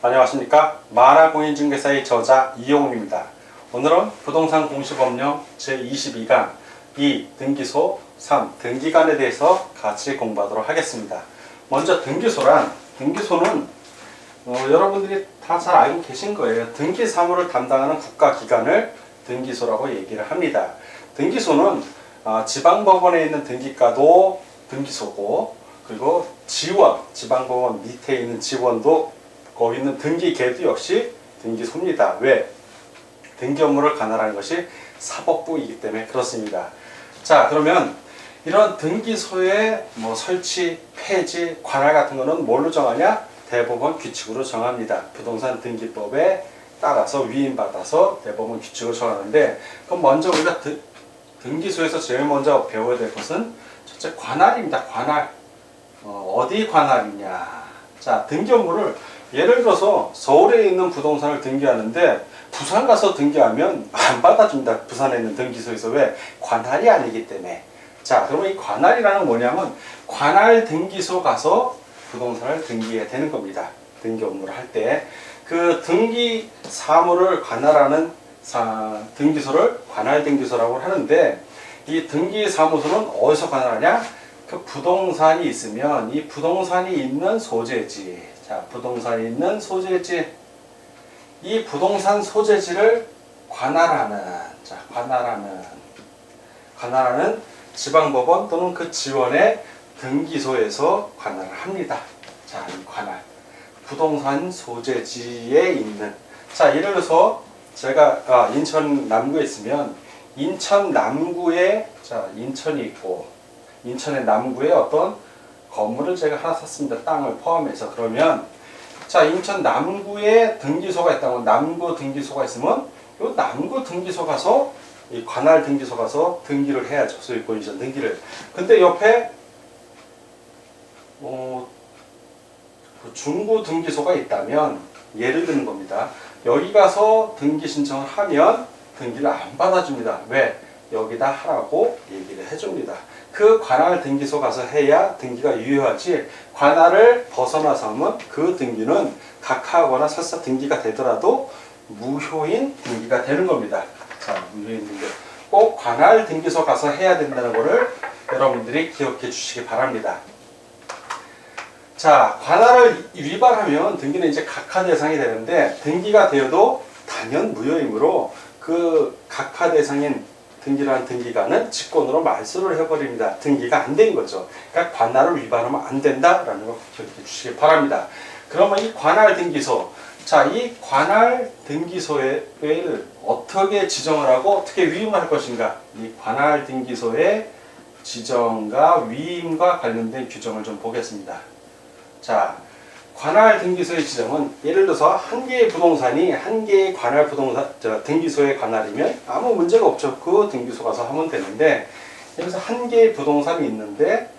안녕하십니까. 만화공인중개사의 저자 이용훈입니다. 오늘은 부동산 공시법령 제22강 2. 등기소 3. 등기관에 대해서 같이 공부하도록 하겠습니다. 먼저 등기소는 여러분들이 다 잘 알고 계신 거예요. 등기 사무를 담당하는 국가기관을 등기소라고 얘기를 합니다. 등기소는 지방법원에 있는 등기과도 등기소고, 그리고 지방법원 밑에 있는 지원도, 거기 있는 등기계도 역시 등기소입니다. 왜? 등기 업무를 관할하는 것이 사법부이기 때문에 그렇습니다. 자, 그러면 이런 등기소의 설치, 폐지, 관할 같은 거는 뭘로 정하냐? 대법원 규칙으로 정합니다. 부동산 등기법에 따라서 위임받아서 대법원 규칙으로 정하는데, 그럼 먼저 우리가 등기소에서 제일 먼저 배워야 될 것은 첫째 관할입니다. 관할. 어디 관할이냐? 자, 등기 업무를 예를 들어서 서울에 있는 부동산을 등기하는데 부산 가서 등기하면 안 받아줍니다. 부산에 있는 등기소에서. 왜? 관할이 아니기 때문에. 자, 그러면 이 관할이라는 건 뭐냐면 관할 등기소 가서 부동산을 등기해야 되는 겁니다. 등기 업무를 할 때. 그 등기 사무를 관할하는 등기소를 관할 등기소라고 하는데, 이 등기 사무소는 어디서 관할하냐? 그 부동산이 있으면 이 부동산이 있는 소재지. 자, 부동산이 있는 소재지. 이 부동산 소재지를 관할하는 지방법원 또는 그 지원의 등기소에서 관할을 합니다. 자, 이 관할. 부동산 소재지에 있는. 자, 예를 들어서 제가 인천 남구에 있으면 인천 남구에 인천이 있고, 인천의 남구에 어떤 건물을 제가 하나 샀습니다. 땅을 포함해서. 그러면 자, 인천 남구에 등기소가 있다면, 남구 등기소가 있으면 이 남구 등기소 가서, 이 관할 등기소 가서 등기를 해야죠. 소유권 이전 등기를. 근데 옆에 그 중구 등기소가 있다면, 예를 드는 겁니다. 여기 가서 등기 신청을 하면 등기를 안 받아줍니다. 왜? 여기다 하라고 얘기를 해줍니다. 그 관할 등기소 가서 해야 등기가 유효하지, 관할을 벗어나서 하면 그 등기는 각하하거나 설사 등기가 되더라도 무효인 등기가 되는 겁니다. 자, 무효인 등기. 꼭 관할 등기소 가서 해야 된다는 것을 여러분들이 기억해 주시기 바랍니다. 자, 관할을 위반하면 등기는 이제 각하 대상이 되는데, 등기가 되어도 단연 무효이므로 그 각하 대상인 등기를 한 등기관은 직권으로 말소를 해버립니다. 등기가 안 된 거죠. 그러니까 관할을 위반하면 안 된다라는 걸 기억해 주시기 바랍니다. 그러면 이 관할 등기소, 자, 이 관할 등기소를 어떻게 지정을 하고 어떻게 위임을 할 것인가? 이 관할 등기소의 지정과 위임과 관련된 규정을 좀 보겠습니다. 자, 관할 등기소의 지정은 예를 들어서 한 개의 부동산이 한 개의 관할 부동산 등기소의 관할이면 아무 문제가 없죠. 그 등기소 가서 하면 되는데, 예를 들어서 한 개의 부동산이 있는데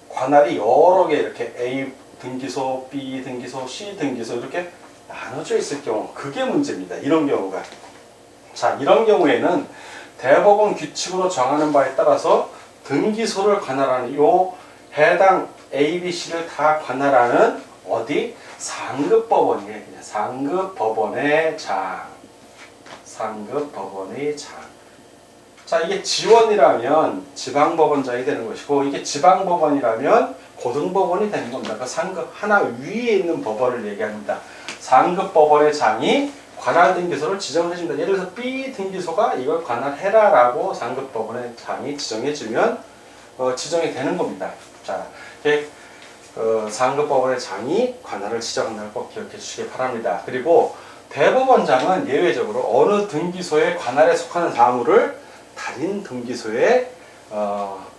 관할이 여러 개, 이렇게 A 등기소, B 등기소, C 등기소 이렇게 나눠져 있을 경우, 그게 문제입니다. 이런 경우가. 자, 이런 경우에는 대법원 규칙으로 정하는 바에 따라서 등기소를 관할하는 요 해당 A, B, C를 다 관할하는 어디? 상급법원이에요. 상급법원의 장. 상급법원의 장. 자, 이게 지원이라면 지방법원장이 되는 것이고, 이게 지방법원이라면 고등법원이 되는 겁니다. 그 상급 하나 위에 있는 법원을 얘기합니다. 상급법원의 장이 관할 등기소를 지정해 줍니다. 예를 들어서 B 등기소가 이걸 관할해라라고 상급법원의 장이 지정해주면 지정이 되는 겁니다. 자, 상급법원의 장이 관할을 지정한다는 꼭 기억해 주시기 바랍니다. 그리고 대법원장은 예외적으로 어느 등기소의 관할에 속하는 사무를 다른 등기소에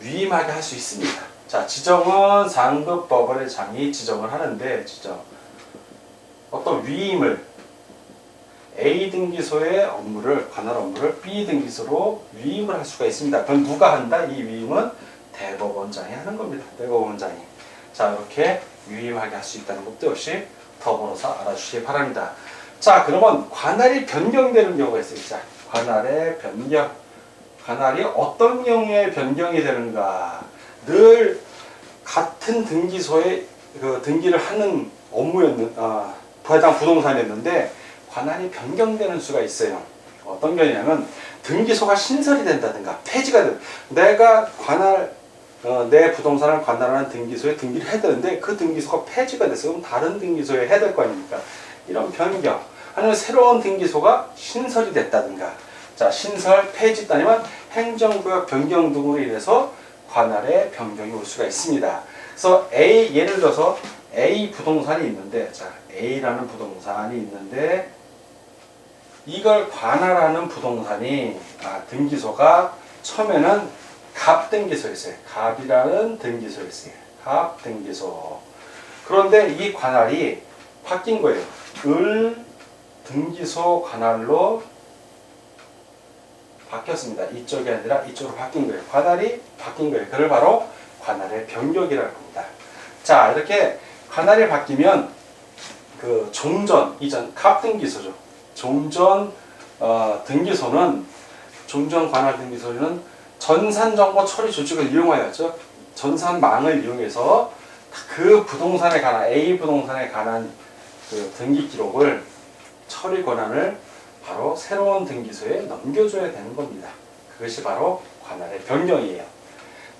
위임하게 할 수 있습니다. 자, 지정은 상급법원의 장이 지정을 하는데, 어떤 위임을 A 등기소의 업무를, 관할 업무를 B 등기소로 위임을 할 수가 있습니다. 그럼 누가 한다? 이 위임은 대법원장이 하는 겁니다. 대법원장이. 자, 이렇게 위임하게 할 수 있다는 것도 역시 더불어서 알아주시기 바랍니다. 자, 그러면 관할이 변경되는 경우가 있어요. 자, 관할의 변경. 관할이 어떤 경우에 변경이 되는가? 늘 같은 등기소에 그 등기를 하는 업무였는 해당 부동산이었는데 관할이 변경되는 수가 있어요. 어떤 경우냐면 등기소가 신설이 된다든가 폐지가 돼. 내가 내 부동산을 관할하는 등기소에 등기를 해야 되는데 그 등기소가 폐지가 됐어. 그럼 다른 등기소에 해야 될 거 아닙니까? 이런 변경. 아니면 새로운 등기소가 신설이 됐다든가. 자, 신설, 폐지 아니면 행정구역 변경 등으로 인해서 관할의 변경이 올 수가 있습니다. 그래서 예를 들어서 A 부동산이 있는데, 자, A라는 부동산이 있는데, 이걸 관할하는 부동산이, 등기소가 처음에는 갑등기소였어요. 갑이라는 등기소였어요. 갑등기소. 그런데 이 관할이 바뀐 거예요. 을 등기소 관할로 바뀌었습니다. 이쪽이 아니라 이쪽으로 바뀐 거예요. 관할이 바뀐 거예요. 그걸 바로 관할의 변경이라고 합니다. 자, 이렇게 관할이 바뀌면 그 종전, 이전 갑등기소죠. 종전 등기소는 종전 관할 등기소는 전산정보 처리 조직을 이용하였죠. 전산망을 이용해서 그 부동산에 관한 A 부동산에 관한 그 등기 기록을 처리 권한을 바로 새로운 등기소에 넘겨줘야 되는 겁니다. 그것이 바로 관할의 변경이에요.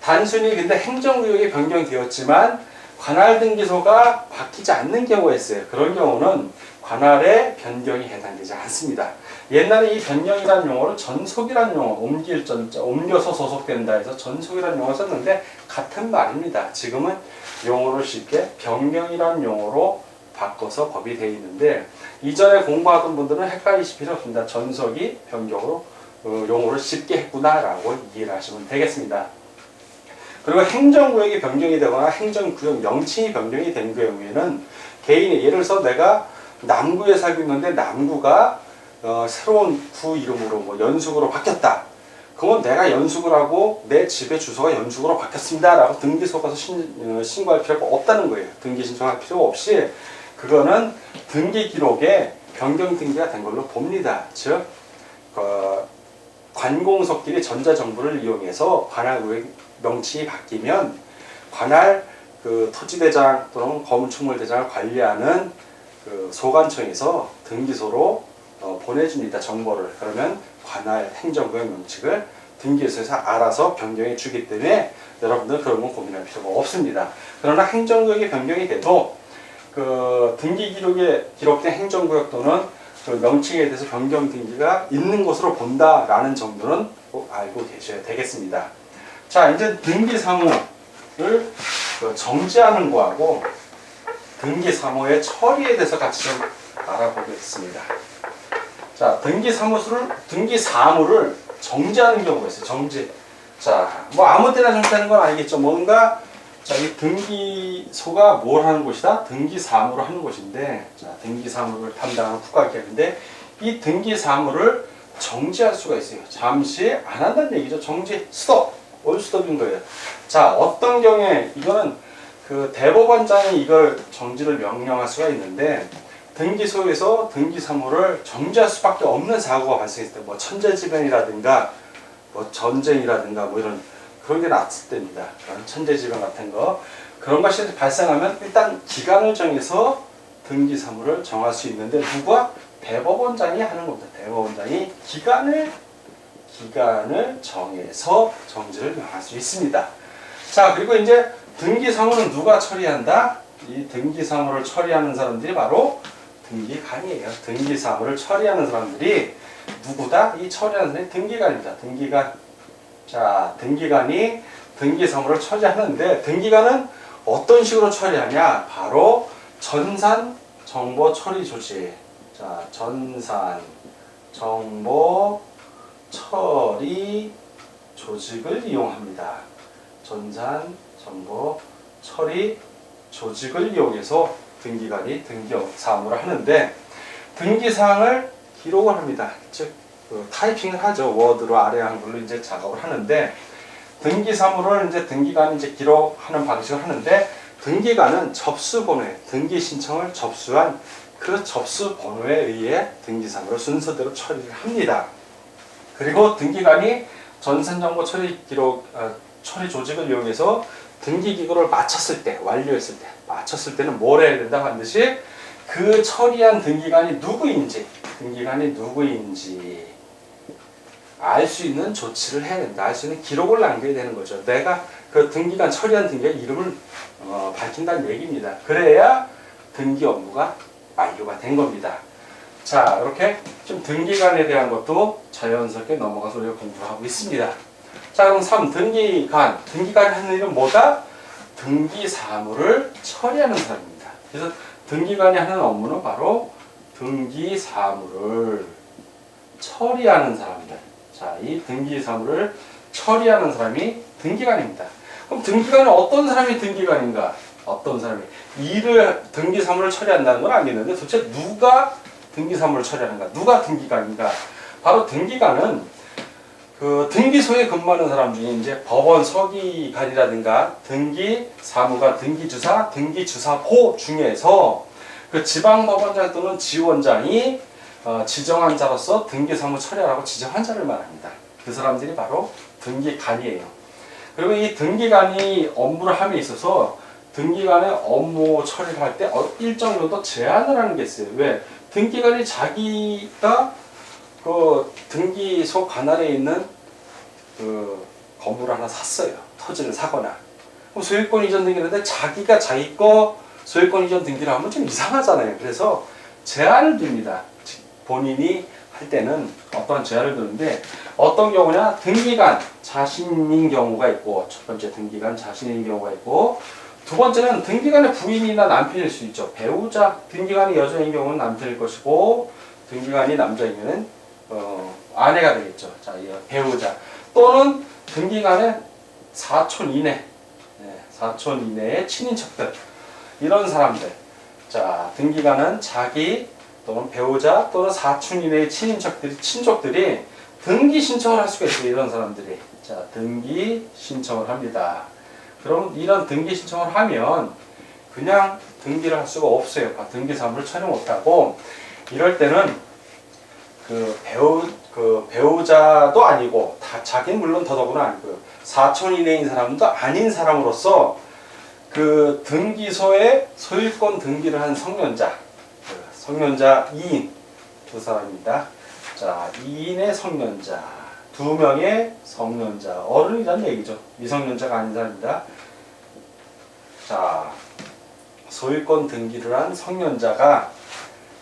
단순히 근데 행정구역이 변경되었지만 관할 등기소가 바뀌지 않는 경우가 있어요. 그런 경우는 관할의 변경이 해당되지 않습니다. 옛날에 이 변경이라는 용어를 전속이라는 용어, 옮길 전자, 옮겨서 소속된다 해서 전속이라는 용어를 썼는데 같은 말입니다. 지금은 용어를 쉽게 변경이라는 용어로 바꿔서 법이 되어 있는데 이전에 공부하던 분들은 헷갈리실 필요 없습니다. 전속이 변경으로 용어를 쉽게 했구나라고 이해를 하시면 되겠습니다. 그리고 행정구역이 변경이 되거나 행정구역 명칭이 변경이 된 경우에는 개인의 예를 들어서 내가 남구에 살고 있는데 남구가 새로운 구 이름으로 뭐 연숙으로 바뀌었다. 그건 내가 연숙을 하고 내 집의 주소가 연숙으로 바뀌었습니다 라고 등기소 가서 신고할 필요가 없다는 거예요. 등기 신청할 필요 없이 그거는 등기 기록에 변경 등기가 된 걸로 봅니다. 즉 관공서끼리 전자정보를 이용해서 관할 구역 명칭이 바뀌면 관할 그 토지대장 또는 건축물대장을 관리하는 그 소관청에서 등기소로 보내줍니다. 정보를. 그러면 관할 행정구역 명칭을 등기소에서 알아서 변경해 주기 때문에 여러분들 그런 건 고민할 필요가 없습니다. 그러나 행정구역이 변경이 돼도 그 등기 기록에 기록된 행정구역 또는 그 명칭에 대해서 변경 등기가 있는 것으로 본다라는 정도는 꼭 알고 계셔야 되겠습니다. 자, 이제 등기사무를 정지하는 거하고 등기사무의 처리에 대해서 같이 좀 알아보겠습니다. 자, 등기사무를 정지하는 경우가 있어요. 정지. 자, 뭐 아무 때나 정지하는 건 아니겠죠. 뭔가 자, 이 등기소가 뭘 하는 곳이다? 등기사무를 하는 곳인데, 자, 등기사무를 담당하는 국가기관인데, 이 등기사무를 정지할 수가 있어요. 잠시 안 한다는 얘기죠. 정지, 스톱, 올스톱인 거예요. 자, 어떤 경우에 이거는 그 대법원장이 이걸 정지를 명령할 수가 있는데, 등기소에서 등기사무를 정지할 수밖에 없는 사고가 발생했을 때, 뭐 천재지변이라든가, 뭐 전쟁이라든가, 뭐 이런 그런 게 났을 때입니다. 그런 천재지변 같은 거. 그런 것이 발생하면 일단 기간을 정해서 등기사무를 정할 수 있는데 누가? 대법원장이 하는 겁니다. 대법원장이 기간을 정해서 정지를 명할 수 있습니다. 자, 그리고 이제 등기사무는 누가 처리한다? 이 등기사무를 처리하는 사람들이 바로 등기관이에요. 등기사무를 처리하는 사람들이 누구다? 이 처리하는 사람이 등기관입니다. 등기관. 자, 등기관이 등기사무를 처리하는데 등기관은 어떤 식으로 처리하냐? 바로 전산정보 처리 조직. 자, 전산정보 처리 조직을 이용합니다. 전산정보 처리 조직을 이용해서 등기관이 등기사무를 하는데 등기사항을 기록을 합니다. 즉 타이핑을 하죠. 워드로 아래 한글로 이제 작업을 하는데 등기사무를 이제 등기관이 이제 기록하는 방식을 하는데 등기관은 접수번호에 등기 신청을 접수한 그 접수번호에 의해 등기사무를 순서대로 처리를 합니다. 그리고 등기관이 전산정보 처리 조직을 이용해서 등기 기록을 마쳤을 때, 완료했을 때, 마쳤을 때는 뭘 해야 된다? 반드시 그 처리한 등기관이 누구인지 알 수 있는 조치를 해야 된다. 알 수 있는 기록을 남겨야 되는 거죠. 내가 그 등기관 처리한 등기관 이름을 밝힌다는 얘기입니다. 그래야 등기 업무가 완료가 된 겁니다. 자, 이렇게 좀 등기관에 대한 것도 자연스럽게 넘어가서 우리가 공부를 하고 있습니다. 자, 그럼 3. 등기관. 등기관이 하는 일은 뭐다? 등기 사무를 처리하는 사람입니다. 그래서 등기관이 하는 업무는 바로 등기 사무를 처리하는 사람들. 자, 이 등기 사무를 처리하는 사람이 등기관입니다. 그럼 등기관은 어떤 사람이 등기관인가? 어떤 사람이 등기 사무를 처리한다는 건 알겠는데 도대체 누가 등기 사무를 처리하는가? 누가 등기관인가? 바로 등기관은 그 등기소에 근무하는 사람 중에 이제 법원 서기관이라든가 등기 사무관, 등기주사, 등기주사보 중에서 그 지방법원장 또는 지원장이 지정한 자로서 등기 사무 처리하라고 지정한 자를 말합니다. 그 사람들이 바로 등기관이에요. 그리고 이 등기관이 업무를 함에 있어서 등기관의 업무 처리를 할 때 일정 정도 제한을 하는 게 있어요. 왜? 등기관이 자기가 그 등기소 관할에 있는 그 건물을 하나 샀어요. 토지를 사거나. 그럼 소유권 이전 등기를 하는데 자기가 자기 거 소유권 이전 등기를 하면 좀 이상하잖아요. 그래서 제한을 둡니다. 본인이 할 때는 어떤 제한을 두는데 어떤 경우냐? 등기관 자신인 경우가 있고, 첫 번째 등기관 자신인 경우가 있고, 두 번째는 등기관의 부인이나 남편일 수 있죠. 배우자, 등기관이 여자인 경우는 남편일 것이고, 등기관이 남자이면 아내가 되겠죠. 자, 배우자 또는 등기관의 사촌 이내, 사촌 이내의 친인척들, 이런 사람들. 자, 등기관은 자기 또는 배우자 또는 사촌 이내의 친족들이 등기 신청을 할 수가 있어요. 이런 사람들이. 자, 등기 신청을 합니다. 그럼 이런 등기 신청을 하면 그냥 등기를 할 수가 없어요. 등기 사무를 처리 못하고, 이럴 때는 배우자도 아니고, 자기는 물론 더더구나 아니고요. 사촌 이내인 사람도 아닌 사람으로서 그 등기소에 소유권 등기를 한 성년자 2인 두 사람입니다. 자, 2인의 성년자, 2명의 성년자, 어른이란 얘기죠. 미성년자가 아닌 사람입니다. 자, 소유권 등기를 한 성년자가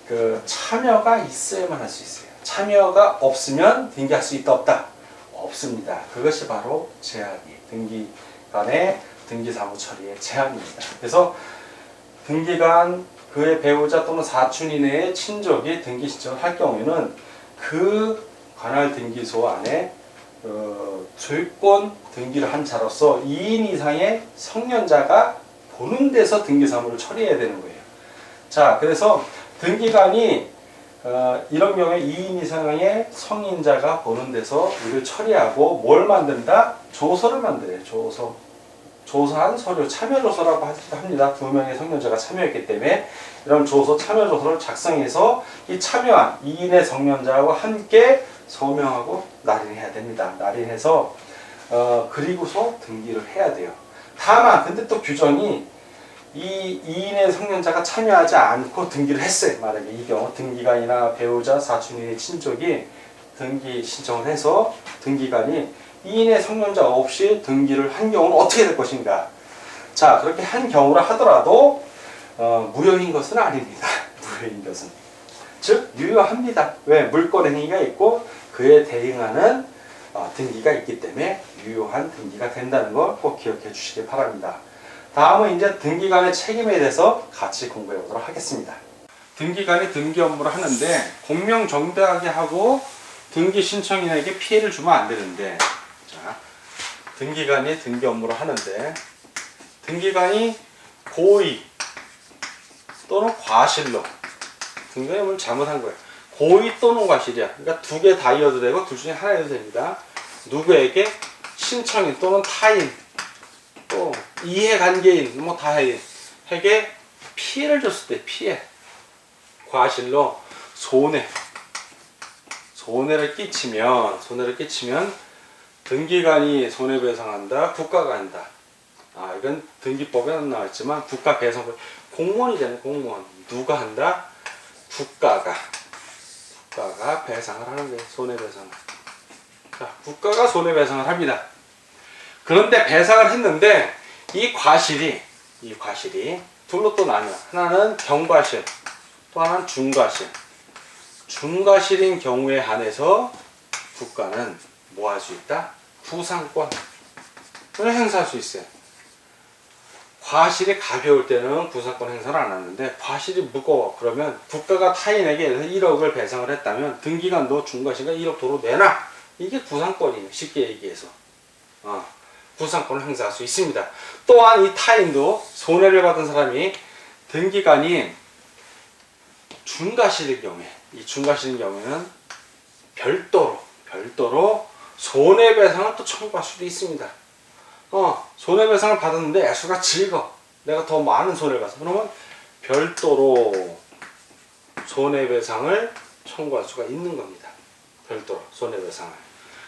그 참여가 있어야만 할 수 있어요. 참여가 없으면 등기할 수 있다 없다? 없습니다. 그것이 바로 제한이에요. 등기관의 등기사무 처리의 제한입니다. 그래서 등기관 그의 배우자 또는 사촌 이내의 친족이 등기 신청을 할 경우에는 그 관할 등기소 안에 소유권 등기를 한 자로서 2인 이상의 성년자가 보는 데서 등기 사무를 처리해야 되는 거예요. 자, 그래서 등기관이 이런 경우에 2인 이상의 성인자가 보는 데서 이를 처리하고 뭘 만든다? 조서를 만들어요. 조서한 서류, 참여조서라고 합니다. 2명의 성년자가 참여했기 때문에 이런 조서, 참여조서를 작성해서 이 참여한 2인의 성년자하고 함께 서명하고 날인해야 됩니다. 날인해서 그리고서 등기를 해야 돼요. 다만 근데 또 규정이 이 2인의 성년자가 참여하지 않고 등기를 했어요. 만약에 이 경우 등기관이나 배우자, 사촌인의 친족이 등기 신청을 해서 등기관이 2인의 성년자 없이 등기를 한 경우는 어떻게 될 것인가? 자, 그렇게 한 경우라 하더라도 무효인 것은 아닙니다. 무효인 것은. 즉 유효합니다. 왜? 물권 행위가 있고 그에 대응하는 등기가 있기 때문에 유효한 등기가 된다는 걸 꼭 기억해 주시기 바랍니다. 다음은 이제 등기관의 책임에 대해서 같이 공부해 보도록 하겠습니다. 등기관이 등기 업무를 하는데 공명정대하게 하고 등기 신청인에게 피해를 주면 안 되는데, 자, 등기관이 등기 업무를 하는데 등기관이 고의 또는 과실로 등기관이 뭘 잘못한 거예요. 고의 또는 과실이야. 그러니까 두 개 다 이어도 되고 둘 중에 하나여도 됩니다. 누구에게? 신청인 또는 타인 또 이해관계인 뭐 다에게 피해를 줬을 때 피해, 과실로 손해를 끼치면 등기관이 손해배상한다, 국가가 한다. 이건 등기법에 안 나와있지만 국가배상법, 공무원이잖아요. 공무원. 누가 한다? 국가가 배상을 하는 거예요. 손해배상을. 자, 국가가 손해배상을 합니다. 그런데 배상을 했는데 이 과실이 둘로 또 나뉘어. 하나는 경과실, 또 하나는 중과실. 중과실인 경우에 한해서 국가는 뭐 할 수 있다? 부상권을 행사할 수 있어요. 과실이 가벼울 때는 부상권 행사를 안 하는데 과실이 무거워. 그러면 국가가 타인에게 1억을 배상을 했다면 등기관도 중과실과 1억 도로 내놔. 이게 부상권이에요. 쉽게 얘기해서. 부상권을 행사할 수 있습니다. 또한 이 타인도 손해를 받은 사람이 등기관이 중과실의 경우에, 이 중과실의 경우에는 별도로 손해배상을 또 청구할 수도 있습니다. 손해배상을 받았는데 액수가 적어. 내가 더 많은 손해를 봤어. 그러면 별도로 손해배상을 청구할 수가 있는 겁니다. 별도로 손해배상을.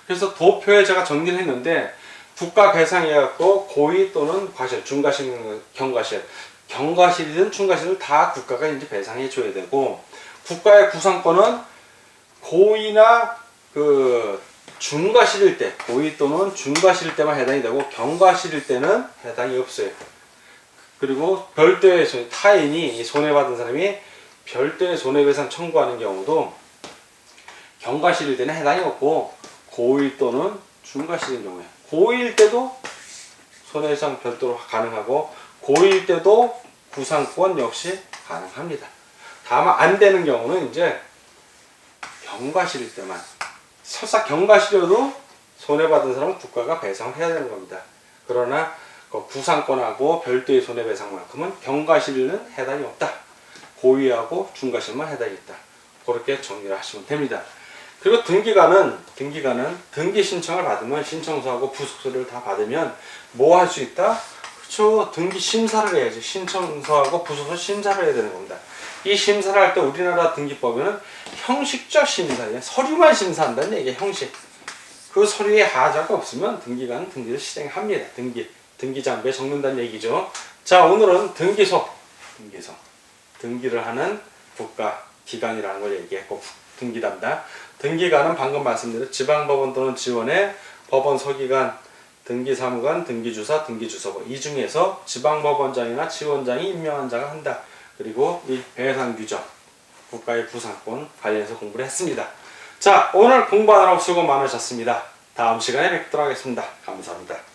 그래서 도표에 제가 정리를 했는데 국가 배상해갖고 고의 또는 과실, 중과실, 경과실, 경과실이든 중과실을 다 국가가 이제 배상해 줘야 되고, 국가의 구상권은 고의나 중과실일 때, 고의 또는 중과실일 때만 해당이 되고 경과실일 때는 해당이 없어요. 그리고 별도의 타인이 손해받은 사람이 별도의 손해배상 청구하는 경우도 경과실일 때는 해당이 없고 고의 또는 중과실인 경우에, 고의일 때도 손해배상 별도로 가능하고 고의일 때도 구상권 역시 가능합니다. 다만 안 되는 경우는 이제 경과실일 때만. 설사 경과실이어도 손해받은 사람은 국가가 배상을 해야 되는 겁니다. 그러나 그 구상권하고 별도의 손해배상만큼은 경과실은 해당이 없다. 고의하고 중과실만 해당이 있다. 그렇게 정리를 하시면 됩니다. 그리고 등기관은 등기 신청을 받으면 신청서하고 부속서를 다 받으면 뭐 할 수 있다? 그렇죠. 등기 심사를 해야지. 신청서하고 부속서 심사를 해야 되는 겁니다. 이 심사를 할 때 우리나라 등기법에는 형식적 심사예요. 서류만 심사한다는 얘기예요. 형식. 그 서류에 하자가 없으면 등기관은 등기를 실행합니다. 등기장부에 적는다는 얘기죠. 자, 오늘은 등기소. 등기를 하는 국가기관이라는 걸 얘기했고, 등기 담당. 등기관은 방금 말씀드린 지방법원 또는 지원의 법원 서기관, 등기사무관, 등기주사, 등기주소부. 이 중에서 지방법원장이나 지원장이 임명한 자가 한다. 그리고 이 배상 규정, 국가의 부상권 관련해서 공부를 했습니다. 자, 오늘 공부하느라고 수고 많으셨습니다. 다음 시간에 뵙도록 하겠습니다. 감사합니다.